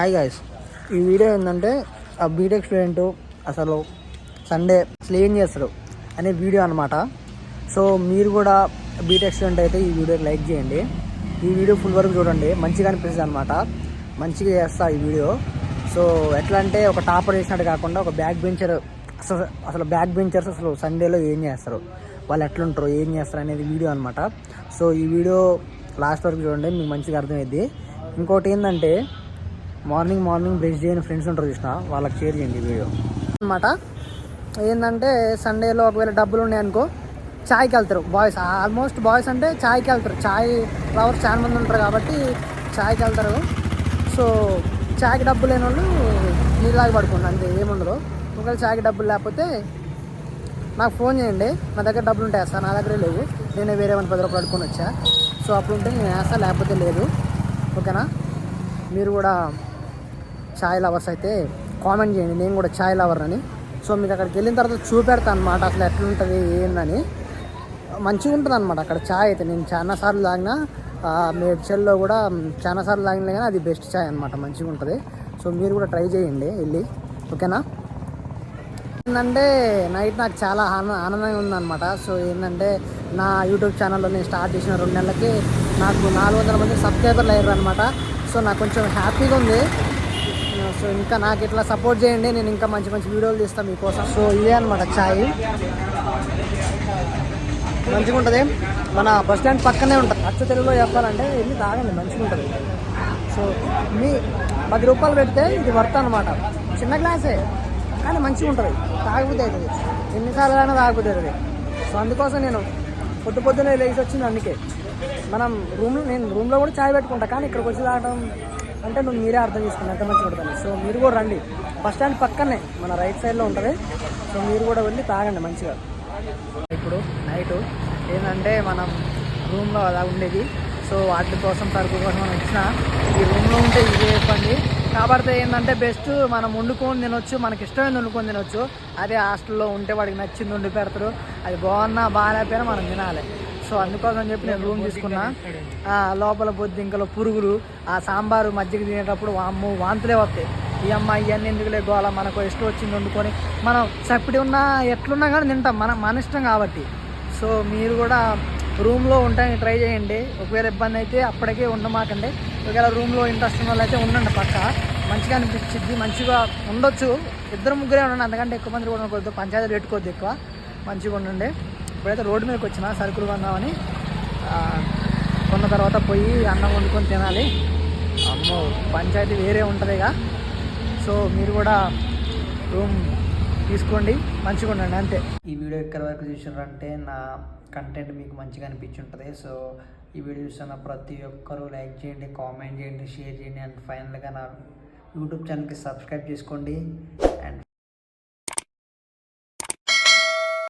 Hi guys, ఈ video ఏంటంటే ఆ బీటెక్ స్టూడెంట్ అసలు సండే అసలు ఏం చేస్తారు అనే వీడియో అనమాట. సో మీరు కూడా బీటెక్ స్టూడెంట్ అయితే ఈ వీడియో లైక్ చేయండి. ఈ వీడియో ఫుల్ వరకు చూడండి, మంచిగా అనిపిస్తుంది అనమాట. మంచిగా చేస్తా ఈ వీడియో. సో ఎట్లా అంటే ఒక టాపర్ చేసినట్టు కాకుండా ఒక బ్యాక్ బెంచర్ అసలు బ్యాక్ బెంచర్స్ అసలు సండేలో ఏం చేస్తారు, వాళ్ళు ఎట్లుంటారు, ఏం చేస్తారు అనేది వీడియో అనమాట. సో ఈ వీడియో లాస్ట్ వరకు చూడండి, మీకు మంచిగా అర్థమైద్ది. ఇంకోటి ఏంటంటే మార్నింగ్ బ్రష్ చేయని ఫ్రెండ్స్ ఉంటారు చూసిన, వాళ్ళకి షేర్ చేయండి ఈ వీడియో అనమాట. ఏంటంటే సండేలో ఒకవేళ డబ్బులు ఉన్నాయనుకో చాయ్కి వెళ్తారు బాయ్స్. ఆల్మోస్ట్ బాయ్స్ అంటే చాయ్కి వెళ్తారు. చాయ్ లవర్స్ చాలా మంది ఉంటారు కాబట్టి చాయ్కి వెళ్తారు. సో చాయ్కి డబ్బులు లేని వాళ్ళు నీళ్ళలాగా పడుకోండి, అంతే, ఏముండదు. ఒకవేళ చాయ్కి డబ్బులు లేకపోతే నాకు ఫోన్ చేయండి, నా దగ్గర డబ్బులు ఉంటే వేస్తాను. నా దగ్గరే లేవు, నేనే వేరే 10 రూపాయలు పడుకొని వచ్చా. సో అప్పుడు ఉంటే నేను వేస్తాను, లేకపోతే లేదు. ఓకేనా? మీరు కూడా చాయ్ లవర్స్ అయితే కామెంట్ చేయండి, నేను కూడా చాయ్ లవర్ అని. సో మీకు అక్కడికి వెళ్ళిన తర్వాత చూపెడతాను అనమాట అసలు ఎట్లుంటుంది ఏందని. మంచిగా ఉంటుంది అనమాట అక్కడ చాయ్ అయితే. నేను చాలాసార్లు తాగినా, మేడ్చల్లో కూడా చాలాసార్లు తాగినా, కానీ అది బెస్ట్ చాయ్ అనమాట, మంచిగా ఉంటుంది. సో మీరు కూడా ట్రై చేయండి వెళ్ళి. ఓకేనా? ఏంటంటే నైట్ నాకు చాలా ఆనందంగా ఉందన్నమాట. సో ఏంటంటే నా యూట్యూబ్ ఛానల్లో నేను స్టార్ట్ చేసిన 2 నెలలకి నాకు 400 మంది సబ్స్క్రైబర్లు అయ్యారు అనమాట. సో నాకు కొంచెం హ్యాపీగా ఉంది. సో ఇంకా నాకు ఇట్లా సపోర్ట్ చేయండి, నేను ఇంకా మంచి వీడియోలు తీస్తాను మీకోసం. సో ఇదే అనమాట చాయ్, మంచిగా ఉంటుంది. మన బస్ స్టాండ్ పక్కనే ఉంటుంది. అచ్చ తెలుగులో చెప్పాలంటే వెళ్ళి తాగండి, మంచిగా ఉంటుంది. సో మీ 10 రూపాయలు పెడితే ఇది వర్త్ అనమాట. చిన్న గ్లాసే కానీ మంచిగా ఉంటుంది, తాగబుద్ధి అవుతుంది. ఎన్నిసార్లు అయినా తాగబుద్ధి అవుతుంది. సో అందుకోసం నేను పొద్దున్నే లేచి వచ్చింది. అందుకే నేను రూమ్లో కూడా చాయ్ పెట్టుకుంటా, కానీ ఇక్కడికి వచ్చి తాగడం అంటే మీరే అర్థం చేసుకుని ఎంత మంచిగా ఉంటుంది. సో మీరు కూడా రండి, బస్ స్టాండ్ పక్కనే మన రైట్ సైడ్లో ఉంటుంది. సో మీరు కూడా వెళ్ళి తాగండి మంచిగా. ఇప్పుడు నైటు ఏంటంటే మనం రూమ్లో అలా ఉండేది. సో వాటి కోసం సరుకు కోసం మనం ఇచ్చిన ఈ రూమ్లో ఉంటే ఇదే ఇబ్బంది. కాబట్టి ఏంటంటే బెస్ట్ మనం వండుకొని తినొచ్చు, మనకి ఇష్టమైంది వండుకొని తినొచ్చు. అదే హాస్టల్లో ఉంటే వాడికి నచ్చింది వండి పెడతారు, అది బాగున్నా బాగాలేకపోయినా మనం తినాలి. సో అందుకోసం చెప్పి నేను రూమ్ తీసుకున్నా. లోపల బొద్దింకలు, పురుగులు, ఆ సాంబారు మజ్జిగ తినేటప్పుడు వాంతులే వస్తాయి. ఈ అమ్మాయి ఇవన్నీ ఎందుకులే గోల, మనకు ఇష్టం వచ్చింది వండుకొని మనం చప్పిడి ఉన్నా ఎట్లున్నా కానీ తింటాం, మన ఇష్టం కాబట్టి. సో మీరు కూడా రూమ్లో ఉంటాయని ట్రై చేయండి. ఒకవేళ ఇబ్బంది అయితే అప్పటికే ఉండమాకండి. ఒకవేళ రూమ్లో ఇంట్రెస్ట్ ఉన్న వాళ్ళు అయితే ఉండండి, పక్క మంచిగా అనిపించింది, మంచిగా ఉండొచ్చు. 2-3 ఉండండి, అంతకంటే ఎక్కువ మంది కూడా ఉండకూడదు, పంచాయతీలు పెట్టుకోవద్దు ఎక్కువ, మంచిగా ఉండండి. ఇప్పుడైతే రోడ్డు మీదకి వచ్చిన సరుకులు కొందామని. కొన్న తర్వాత పోయి అన్నం వండుకొని తినాలి. అమ్మో, పంచాయతీ వేరే ఉంటుందిగా. సో మీరు కూడా రూమ్ తీసుకోండి, మంచిగా ఉండండి, అంతే. ఈ వీడియో ఎక్కడి వరకు చూసారంటే నా కంటెంట్ మీకు మంచిగా అనిపించి ఉంటుంది. సో ఈ వీడియో చూస్తున్న ప్రతి ఒక్కరూ లైక్ చేయండి, కామెంట్ చేయండి, షేర్ చేయండి. అండ్ ఫైనల్గా నా యూట్యూబ్ ఛానల్కి సబ్స్క్రైబ్ చేసుకోండి. అండ్